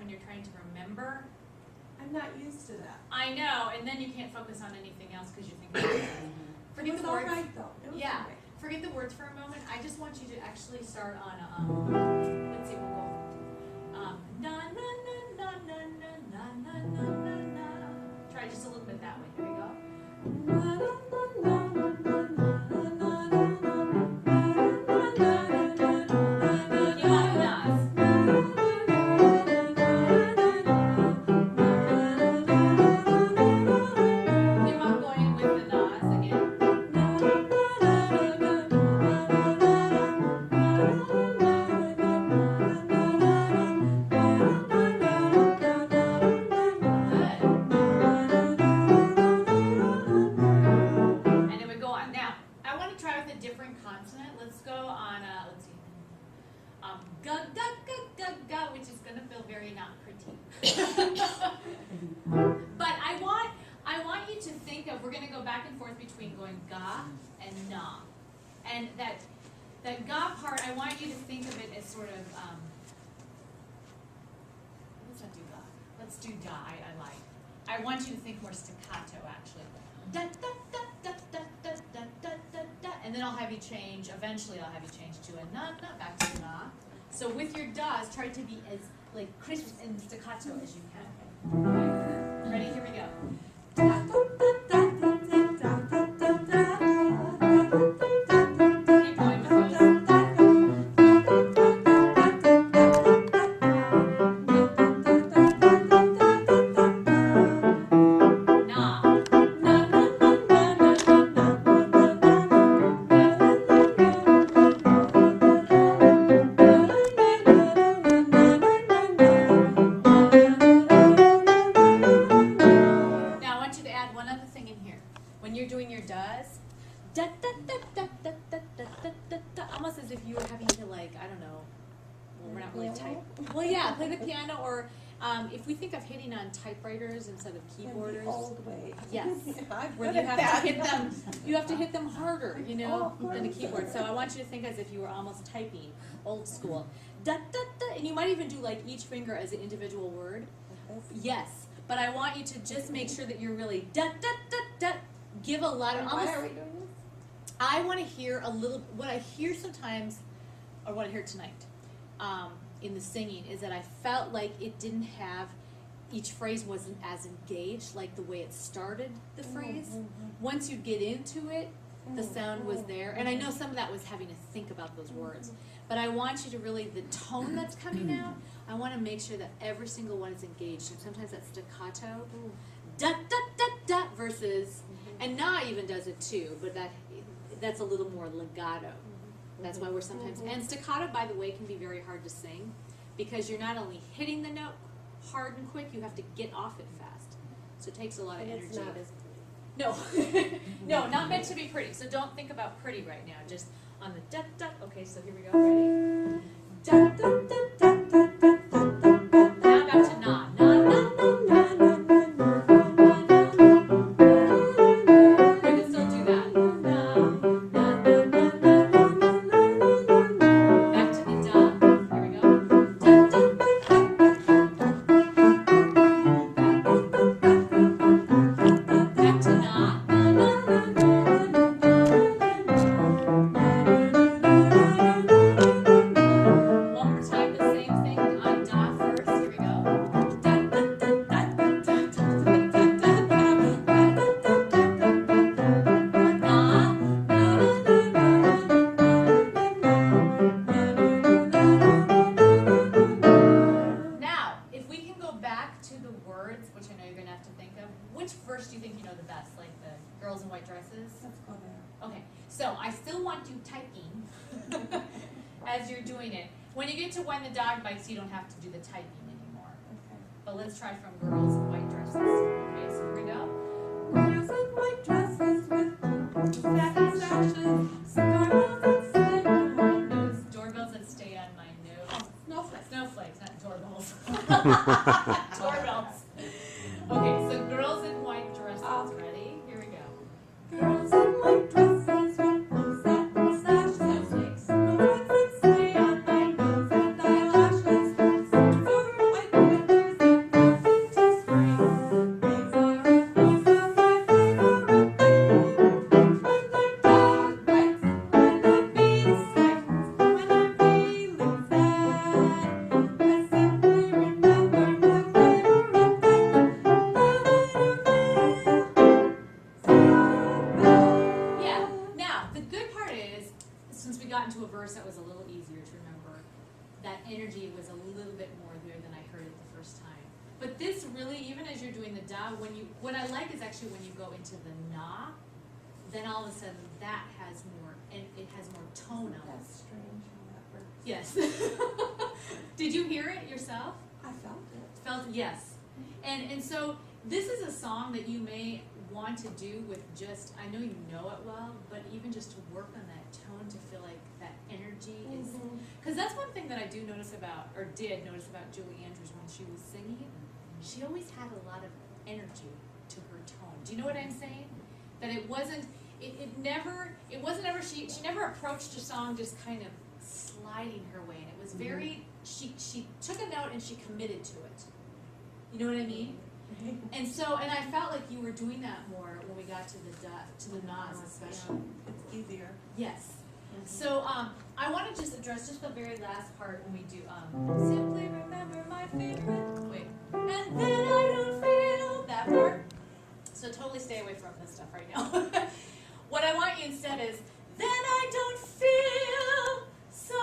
when you're trying to remember. I'm not used to that. I know, and then you can't focus on anything else because you think about it. Forget the words. Right, though. It was Yeah, all right. forget the words for a moment. I just want you to actually start on a, let's see, we'll go. Na na na na na na na na na na na. Try just a little bit that way. Here we go. Na na na na na na na na na na. You want nas. Keep on going with the nas again. Which is going to feel very not pretty. But I want you to think of, we're going to go back and forth between going ga and na. And that ga part, I want you to think of it as sort of, let's not do ga. Let's do da, I like. I want you to think more staccato, actually. Da, da, da, da, da, da, da, da, da, da. And then I'll have you change, eventually I'll have you change to a na, back to na. So with your das, try to be as like crisp and staccato as you can. Okay. Ready? Here we go. Keep going with those. Almost as if you were having to, like, I don't know, well, we're not really type. Well, yeah, play the piano, or if we think of hitting on typewriters instead of keyboarders. The old way. Yes. Where you have to hit them, you have to hit them harder, you know, than a keyboard. So I want you to think as if you were almost typing, old school. Da, da, da, and you might even do like each finger as an individual word. Yes, but I want you to just make sure that you're really da, da, da, da. Give a lot of. Why are we doing this? I want to hear a little, what I hear sometimes, or what I heard tonight in the singing, is that I felt like it didn't have, each phrase wasn't as engaged, like the way it started the phrase. Once you get into it, the sound was there. And I know some of that was having to think about those words. But I want you to really, the tone that's coming out, I want to make sure that every single one is engaged. And sometimes that's staccato, da, da, da, da, versus, and na even does it too, but that's a little more legato. That's why we're sometimes, and staccato, by the way, can be very hard to sing because you're not only hitting the note hard and quick, you have to get off it fast. So it takes a lot of energy. It's not as No, no, not meant to be pretty. So don't think about pretty right now. Just on the da da. Okay, so here we go. Ready? Da da da da da da da da. Now back to na na na na na na na na. We can still do that. Na na na na na na na na. Back to the da. Here we go. Da da da da da da da. Back to na na na na na na. One more time, the same thing on da first. Here we go. Da da da da da da da da da da da. Na na na na na. Now, if we can go back to the words, which I know you're going to have to think of, which verse do you think you know the best? Like the girls in white dresses? Let's go there. Okay, so I still want you typing as you're doing it. When you get to when the dog bites, you don't have to do the typing anymore. Okay. But let's try from girls in white dresses. Okay, so here we go. Girls in white dresses with satin sashes, doorbells that stay on my nose. Doorbells that stay on my nose. Oh, snowflakes. Snowflakes, not doorbells. Doorbells. Okay, so girls in white dresses. Ready? Here we go. Girls in white dresses with satin sashes, snowflakes that stay on my nose and eyelashes. Silver white since we got into a verse that was a little easier to remember, that energy was a little bit more there than I heard it the first time. But this really, even as you're doing the da, what I like is actually when you go into the na, then all of a sudden that has more, and it has more tone on it. That's strange how that works. Yes. Did you hear it yourself? I felt it. Felt, yes. And so this is a song that you may want to do with just, I know you know it well, but even just to work on that tone to feel like that energy is, because that's one thing that I do notice about, or did notice about Julie Andrews when she was singing. She always had a lot of energy to her tone. Do you know what I'm saying? That it wasn't, it wasn't ever, she never approached a song just kind of sliding her way. And it was very, she took a note and she committed to it. You know what I mean? And so, and I felt like you were doing that more when we got to the nas especially. It's easier. Yes. So I want to just address just the very last part when we do simply remember my favorite. Wait. And then I don't feel that part. So totally stay away from this stuff right now. What I want you instead is, then I don't feel so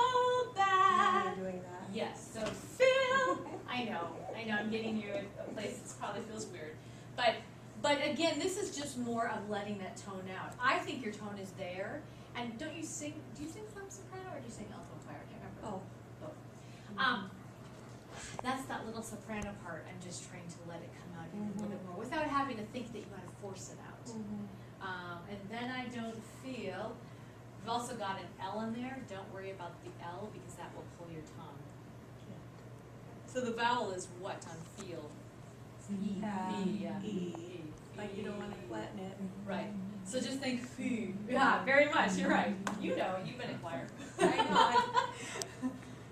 bad. You're doing that. Yes, so feel, I know, I'm getting you in a place that probably feels weird. But again, this is just more of letting that tone out. I think your tone is there. And don't you sing, do you sing some soprano or do you sing alto choir? I can't remember. Both. That's that little soprano part. I'm just trying to let it come out even a little bit more without having to think that you gotta force it out. And then I don't feel, we've also got an L in there. Don't worry about the L because that will pull your tongue. So the vowel is what on feel? E. Yeah. E. Like you don't want to flatten it. Right. So just think fee. Yeah, very much. You're right. You know, you've been in choir. I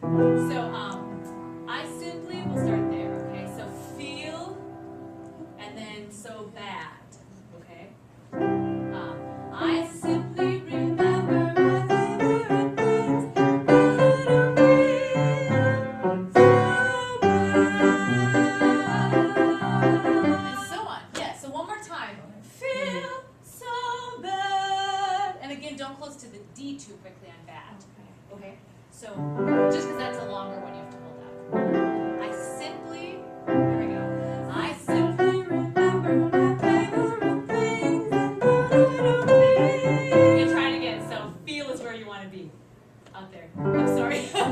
know. So I simply will start there. Okay. So feel, and then so bad. Okay. I simply remember my favorite things. And so on. Yeah. So one more time. Feel so bad. And again, don't close to the D too quickly on bad. Okay. So just because that's a longer one, you have to hold that. I simply. Here we go. I simply remember my favorite things and what I don't need. And try it again. So feel is where you want to be. Out there. I'm sorry. Here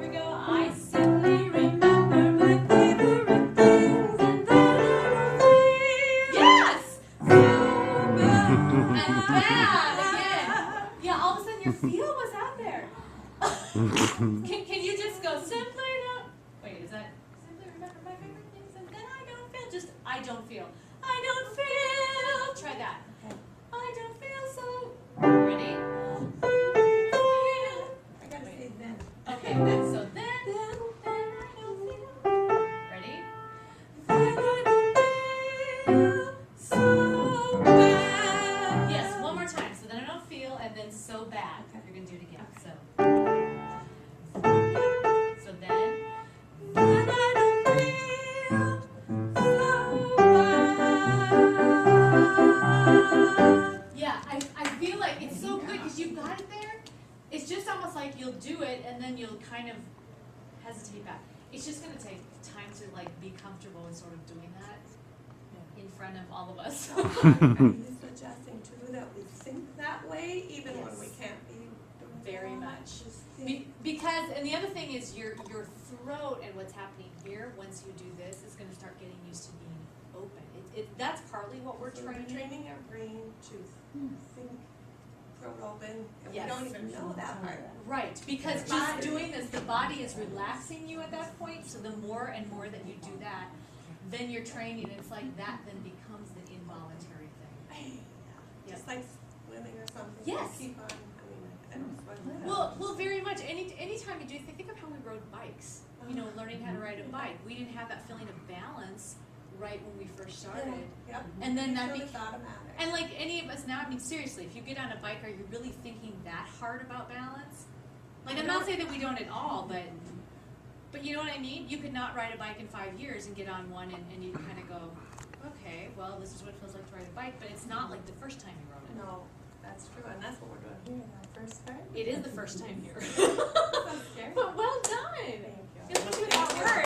we go. I simply remember my favorite things and that I don't need. Yes! So bad. And bad again. Yeah, all of a sudden your feel was out there. Can you just go simply don't wait, is that simply remember my favorite things and then I don't feel just I don't feel. I don't feel. Try that. I don't feel so ready? I gotta say then. Okay, so then I don't feel. Ready? Then I don't feel so bad. Yes, one more time. So then I don't feel, and then so bad. You're gonna do it again. So then I don't feel so bad. Yeah, I feel like it's so good because you've got it there. It's just almost like you'll do it and then you'll kind of hesitate back. It's just going to take time to like be comfortable with sort of doing that in front of all of us. Are you suggesting too that we think that way even when we can't be doing Very that? much. Just think. Because, and the other thing is your throat and what's happening here, once you do this, is going to start getting used to being open. That's partly what we're So we're training. training our brain to think, throat open, and Yes. we don't even know that part. Right, because just doing this, the body is relaxing you at that point, so the more and more that you do that, then you're training, and it's like that then becomes the involuntary thing. Yep. Just like swimming or something. Yes. Keep on, I don't swim. Well, very much. Anytime you do, think of how we rode bikes. You know, learning how to ride a bike. We didn't have that feeling of balance right when we first started. Yep. And then that So became, it's automatic. and like any of us now, I mean, seriously, if you get on a bike, are you really thinking that hard about balance? Like, I'm not saying that we don't at all, but you know what I mean? You could not ride a bike in 5 years and get on one and you kind of go, okay, well, this is what it feels like to ride a bike, but it's not like the first time you rode it. No, that's true, and that's what we're doing here. Our It is the first time here.